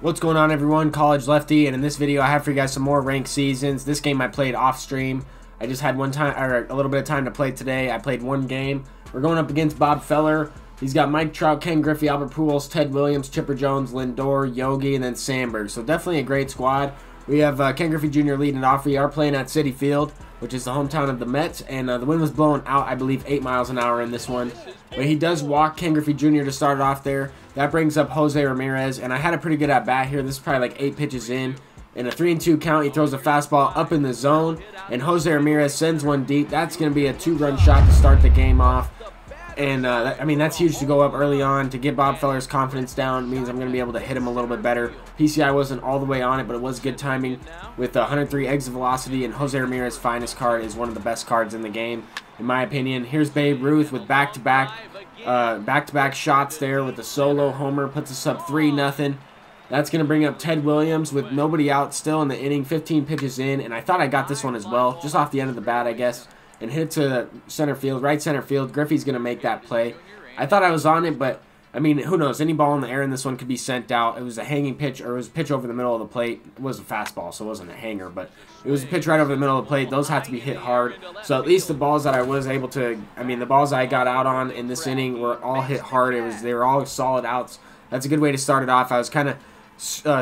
What's going on, everyone? College Lefty, and in this video I have for you guys some more ranked seasons. This game I played off stream. I just had a little bit of time to play today. I played one game. We're going up against Bob Feller. He's got Mike Trout, Ken Griffey, Albert Pujols, Ted Williams, Chipper Jones, Lindor, Yogi, and then Sandberg. So definitely a great squad. We have Ken Griffey Jr. leading it off. We are playing at Citi Field, which is the hometown of the Mets, and the wind was blowing out, I believe, 8 miles an hour in this one. But he does walk Ken Griffey Jr. to start it off there. That brings up Jose Ramirez, and I had a pretty good at-bat here. This is probably like 8 pitches in. In a 3-2 count, he throws a fastball up in the zone, and Jose Ramirez sends one deep. That's going to be a 2-run shot to start the game off. And, I mean, that's huge to go up early on. To get Bob Feller's confidence down means I'm going to be able to hit him a little bit better. PCI wasn't all the way on it, but it was good timing with 103 exit velocity, and Jose Ramirez's finest card is one of the best cards in the game, in my opinion. Here's Babe Ruth with back-to-back shots there with the solo homer. Puts us up 3-0. That's going to bring up Ted Williams with nobody out still in the inning, 15 pitches in, and I thought I got this one as well, just off the end of the bat, I guess. And hit it to center field, right center field. Griffey's going to make that play. I thought I was on it, but, I mean, who knows? Any ball in the air in this one could be sent out. It was a hanging pitch, or it was a pitch over the middle of the plate. It was a fastball, so it wasn't a hanger, but it was a pitch right over the middle of the plate. Those had to be hit hard. So at least the balls that I was able to, I mean, the balls I got out on in this inning were all hit hard. They were all solid outs. That's a good way to start it off. I was kind of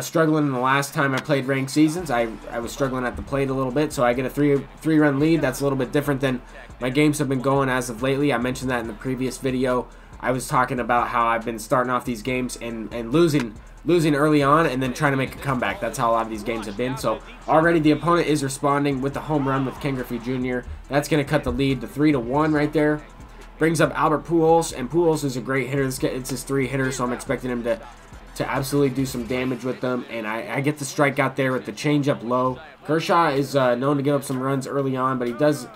struggling in the last time I played ranked seasons. I was struggling at the plate a little bit, so I get a three-run lead. That's a little bit different than my games have been going as of lately. I mentioned that in the previous video. I was talking about how I've been starting off these games and losing early on and then trying to make a comeback. That's how a lot of these games have been. So already the opponent is responding with the home run with Ken Griffey Jr. That's going to cut the lead to 3-1 right there. Brings up Albert Pujols, and Pujols is a great hitter. It's his 3-hitter, so I'm expecting him to absolutely do some damage with them. And I get the strikeout there with the changeup low. Kershaw is known to give up some runs early on, but he does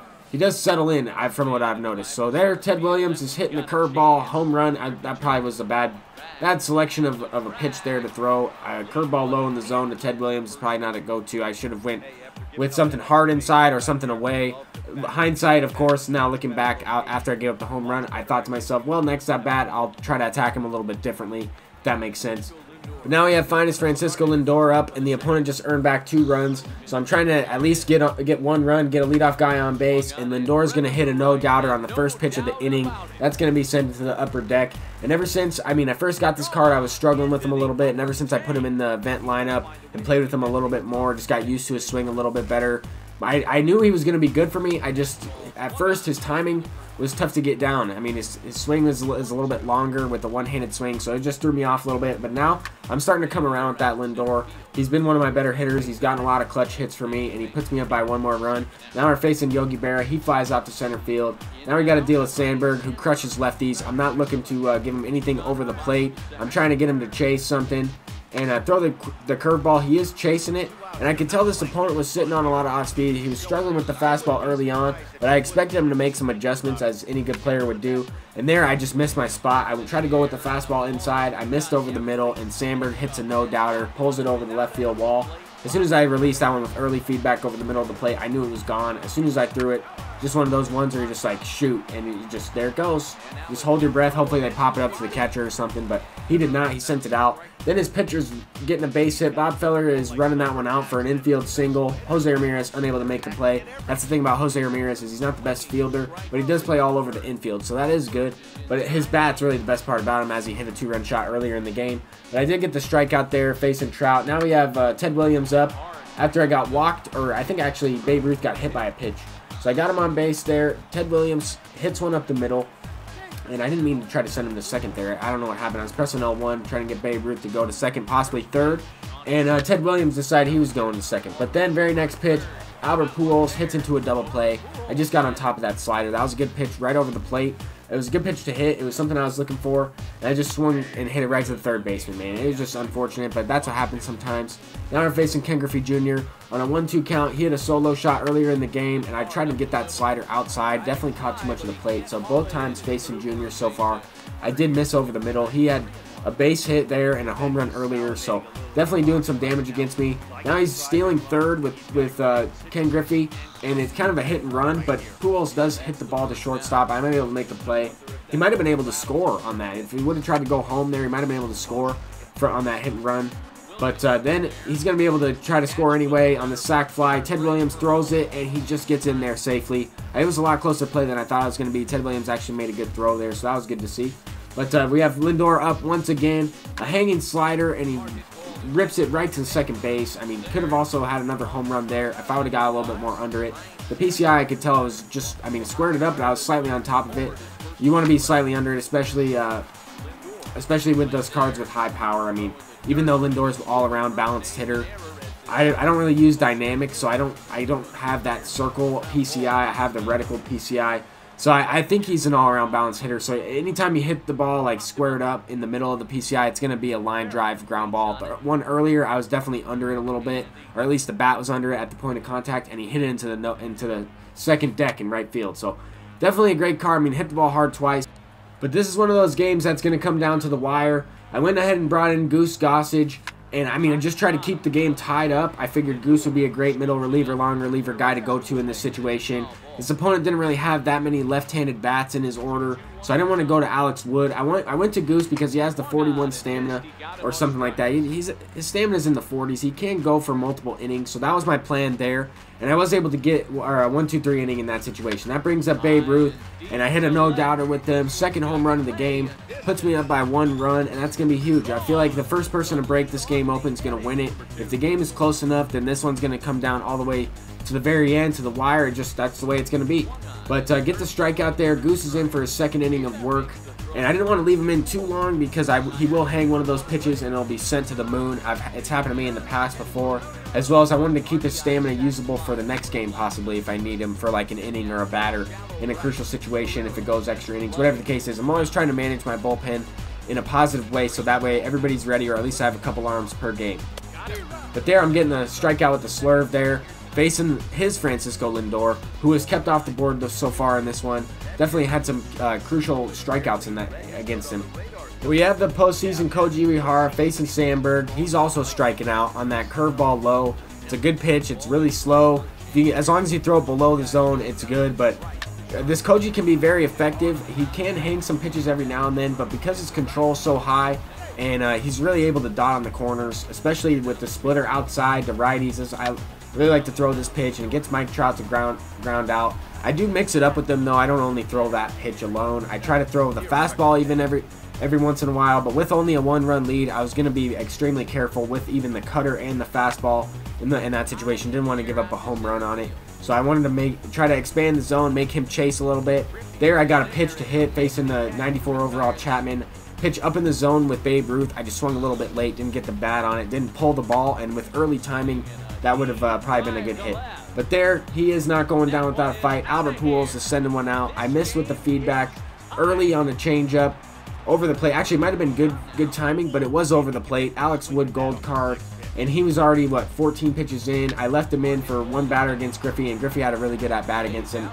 settle in from what I've noticed. So there, Ted Williams is hitting the curveball, home run. That probably was a bad selection of a pitch there to throw. Curveball low in the zone to Ted Williams is probably not a go-to. I should have went with something hard inside or something away. Hindsight, of course, now looking back out after I gave up the home run, I thought to myself, well, next at bat, I'll try to attack him a little bit differently, if that makes sense. But now we have finest Francisco Lindor up, and the opponent just earned back 2 runs. So I'm trying to at least get 1 run, get a leadoff guy on base, and Lindor's going to hit a no-doubter on the first pitch of the inning. That's going to be sent to the upper deck. And ever since, I mean, I first got this card, I was struggling with him a little bit, and ever since I put him in the event lineup and played with him a little bit more, just got used to his swing a little bit better. I knew he was going to be good for me. At first, his timing was tough to get down. I mean, his swing is a little bit longer with the one-handed swing, so it just threw me off a little bit. But now I'm starting to come around with that Lindor. He's been one of my better hitters. He's gotten a lot of clutch hits for me, and he puts me up by 1 more run. Now we're facing Yogi Berra. He flies out to center field. Now we got to deal with Sandberg, who crushes lefties. I'm not looking to give him anything over the plate. I'm trying to get him to chase something and throw the curveball. He is chasing it, and I could tell this opponent was sitting on a lot of off speed. He was struggling with the fastball early on, but I expected him to make some adjustments as any good player would do. And there I just missed my spot. I would try to go with the fastball inside. I missed over the middle, and Sandberg hits a no-doubter, pulls it over the left field wall. As soon as I released that one with early feedback over the middle of the plate, I knew it was gone. As soon as I threw it, just one of those ones where you're just like, shoot, and you just, there it goes. Just hold your breath. Hopefully they pop it up to the catcher or something, but he did not. He sent it out. Then his pitcher's getting a base hit. Bob Feller is running that one out for an infield single. Jose Ramirez unable to make the play. That's the thing about Jose Ramirez is he's not the best fielder, but he does play all over the infield, so that is good. But his bat's really the best part about him, as he hit a 2-run shot earlier in the game. But I did get the strikeout there facing Trout. Now we have Ted Williams up after I got walked, or I think actually Babe Ruth got hit by a pitch. So I got him on base there. Ted Williams hits one up the middle. And I didn't mean to try to send him to second there. I don't know what happened. I was pressing L1, trying to get Babe Ruth to go to second, possibly third. And Ted Williams decided he was going to second. But then, very next pitch, Albert Pujols hits into a double play. I just got on top of that slider. That was a good pitch right over the plate. It was a good pitch to hit. It was something I was looking for. And I just swung and hit it right to the third baseman, man. It was just unfortunate, but that's what happens sometimes. Now we're facing Ken Griffey Jr. On a 1-2 count. He hit a solo shot earlier in the game, and I tried to get that slider outside. Definitely caught too much of the plate. So both times facing Jr. so far, I did miss over the middle. He had a base hit there and a home run earlier, so definitely doing some damage against me. Now he's stealing third with Ken Griffey, and it's kind of a hit and run, but Pujols does hit the ball to shortstop. I might be able to make the play. He might have been able to score on that. If he would have tried to go home there, he might have been able to score on that hit and run. But then he's going to be able to try to score anyway on the sac fly. Ted Williams throws it, and he just gets in there safely. It was a lot closer play than I thought it was going to be. Ted Williams actually made a good throw there, so that was good to see. But we have Lindor up once again. A hanging slider, and he rips it right to the second base. I mean, could have also had another home run there if I would have got a little bit more under it. The PCI, I could tell it was just, I mean, it squared it up, but I was slightly on top of it. You want to be slightly under it, especially with those cards with high power. I mean, even though Lindor's an all-around balanced hitter, I don't really use dynamic, so I don't have that circle PCI. I have the reticle PCI. So I think he's an all-around balanced hitter. So anytime you hit the ball like squared up in the middle of the PCI, it's going to be a line drive ground ball. But one earlier, I was definitely under it a little bit, or at least the bat was under it at the point of contact, and he hit it into the second deck in right field. So definitely a great card. I mean, hit the ball hard twice. But this is one of those games that's going to come down to the wire. I went ahead and brought in Goose Gossage. And, I mean, I just tried to keep the game tied up. I figured Goose would be a great middle reliever, long reliever guy to go to in this situation. His opponent didn't really have that many left-handed bats in his order, so I didn't want to go to Alex Wood. I went to Goose because he has the 41 stamina or something like that. His stamina's in the 40s. He can go for multiple innings, so that was my plan there. And I was able to get a 1-2-3 inning in that situation. That brings up Babe Ruth, and I hit a no-doubter with them. Second home run of the game. Puts me up by 1 run, and that's going to be huge. I feel like the first person to break this game open is going to win it. If the game is close enough, then this one's going to come down all the way to the very end, to the wire. That's the way it's going to be. But get the strikeout there. Goose is in for his second inning of work. And I didn't want to leave him in too long because he will hang one of those pitches and it'll be sent to the moon. It's happened to me in the past before. As well as I wanted to keep his stamina usable for the next game possibly if I need him for like an inning or a batter in a crucial situation if it goes extra innings. Whatever the case is, I'm always trying to manage my bullpen in a positive way so that way everybody's ready or at least I have a couple arms per game. But there I'm getting a strikeout with the slurve there. Facing his Francisco Lindor, who has kept off the board so far in this one. Definitely had some crucial strikeouts in that against him. We have the postseason Koji Uehara facing Sandberg. He's also striking out on that curveball low. It's a good pitch. It's really slow. As long as you throw it below the zone, it's good. But this Koji can be very effective. He can hang some pitches every now and then, but because his control is so high, and he's really able to dot on the corners, especially with the splitter outside, the righties. I really like to throw this pitch, and it gets Mike Trout to ground out. I do mix it up with them, though. I don't only throw that pitch alone. I try to throw the fastball even every once in a while, but with only a 1-run lead, I was going to be extremely careful with even the cutter and the fastball in that situation. Didn't want to give up a home run on it. So I wanted to try to expand the zone, make him chase a little bit. There I got a pitch to hit facing the 94 overall Chapman. Pitch up in the zone with Babe Ruth. I just swung a little bit late, didn't get the bat on it, didn't pull the ball, and with early timing, that would have probably been a good hit. But there, he is not going down without a fight. Albert Pujols is sending one out. I missed with the feedback early on the changeup. Over the plate. Actually, it might have been good timing, but it was over the plate. Alex Wood gold card, and he was already, 14 pitches in. I left him in for one batter against Griffey, and Griffey had a really good at-bat against him.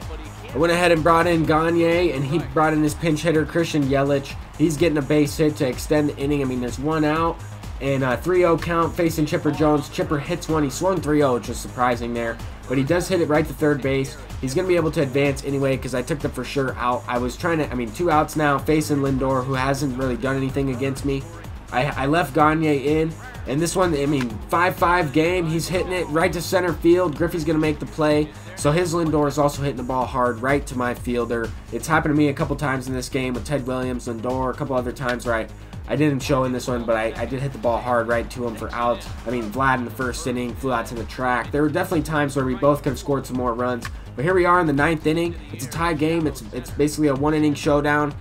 I went ahead and brought in Gagne, and he brought in his pinch hitter, Christian Yelich. He's getting a base hit to extend the inning. I mean, there's one out, and 3-0 count facing Chipper Jones. Chipper hits one. He swung 3-0, which is surprising there, but he does hit it right to third base. He's going to be able to advance anyway because I took the for sure out. I was trying to, 2 outs now facing Lindor, who hasn't really done anything against me. I left Gagne in, and this one, 5-5 game. He's hitting it right to center field. Griffey's going to make the play. So his Lindor is also hitting the ball hard right to my fielder. It's happened to me a couple times in this game with Ted Williams, Lindor, a couple other times where I didn't show in this one, but I did hit the ball hard right to him for outs. Vlad in the first inning flew out to the track. There were definitely times where we both could have scored some more runs. But here we are in the 9th inning. It's a tie game. It's basically a 1-inning showdown.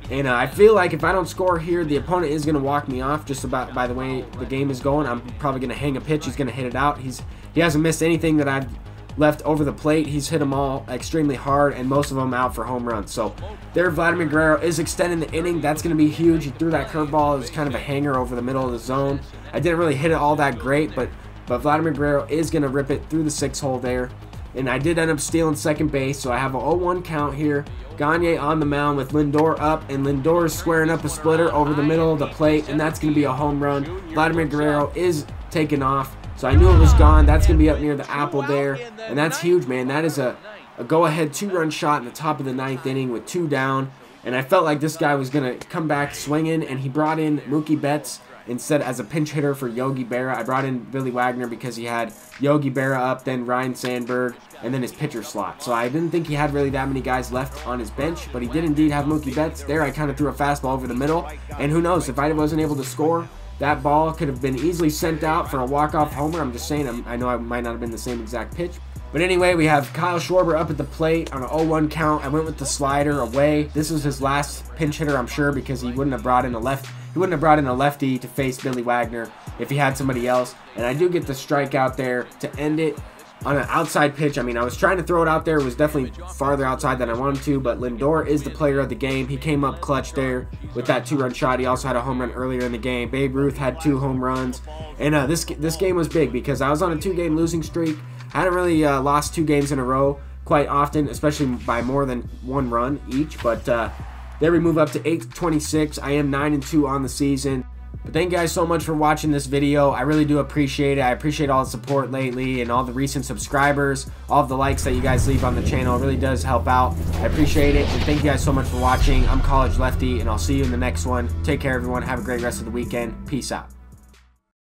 And I feel like if I don't score here, the opponent is going to walk me off just about by the way the game is going. I'm probably going to hang a pitch. He's going to hit it out. He hasn't missed anything that I've left over the plate. He's hit them all extremely hard, and most of them out for home runs. So there, Vladimir Guerrero is extending the inning. That's going to be huge. He threw that curveball. It was kind of a hanger over the middle of the zone. I didn't really hit it all that great, but Vladimir Guerrero is going to rip it through the 6-hole there. And I did end up stealing second base, so I have a 0-1 count here. Gagne on the mound with Lindor up, and Lindor is squaring up a splitter over the middle of the plate, and that's going to be a home run. Vladimir Guerrero is taking off, so I knew it was gone. That's going to be up near the apple there, and that's huge, man. That is a go-ahead 2-run shot in the top of the 9th inning with 2 down, and I felt like this guy was going to come back swinging, and he brought in Mookie Betts instead as a pinch hitter for Yogi Berra. I brought in Billy Wagner because he had Yogi Berra up, then Ryan Sandberg, and then his pitcher slot. So I didn't think he had really that many guys left on his bench, but he did indeed have Mookie Betts. There I kind of threw a fastball over the middle, and who knows, if I wasn't able to score, that ball could have been easily sent out for a walk-off homer. I'm just saying, I know I might not have been the same exact pitch. But anyway, we have Kyle Schwarber up at the plate on an 0-1 count. I went with the slider away. This was his last pinch hitter, I'm sure, because he wouldn't have brought in a lefty to face Billy Wagner if he had somebody else. And I do get the strikeout there to end it on an outside pitch. I mean, I was trying to throw it out there. It was definitely farther outside than I wanted to, but Lindor is the player of the game. He came up clutch there with that 2-run shot. He also had a home run earlier in the game. Babe Ruth had 2 home runs. And this game was big because I was on a 2-game losing streak. I hadn't really lost 2 games in a row quite often, especially by more than 1 run each. But there we move up to 8-26. I am 9-2 on the season. But thank you guys so much for watching this video. I really do appreciate it. I appreciate all the support lately and all the recent subscribers, all of the likes that you guys leave on the channel. It really does help out. I appreciate it, and thank you guys so much for watching. I'm College Lefty, and I'll see you in the next one. Take care, everyone. Have a great rest of the weekend. Peace out.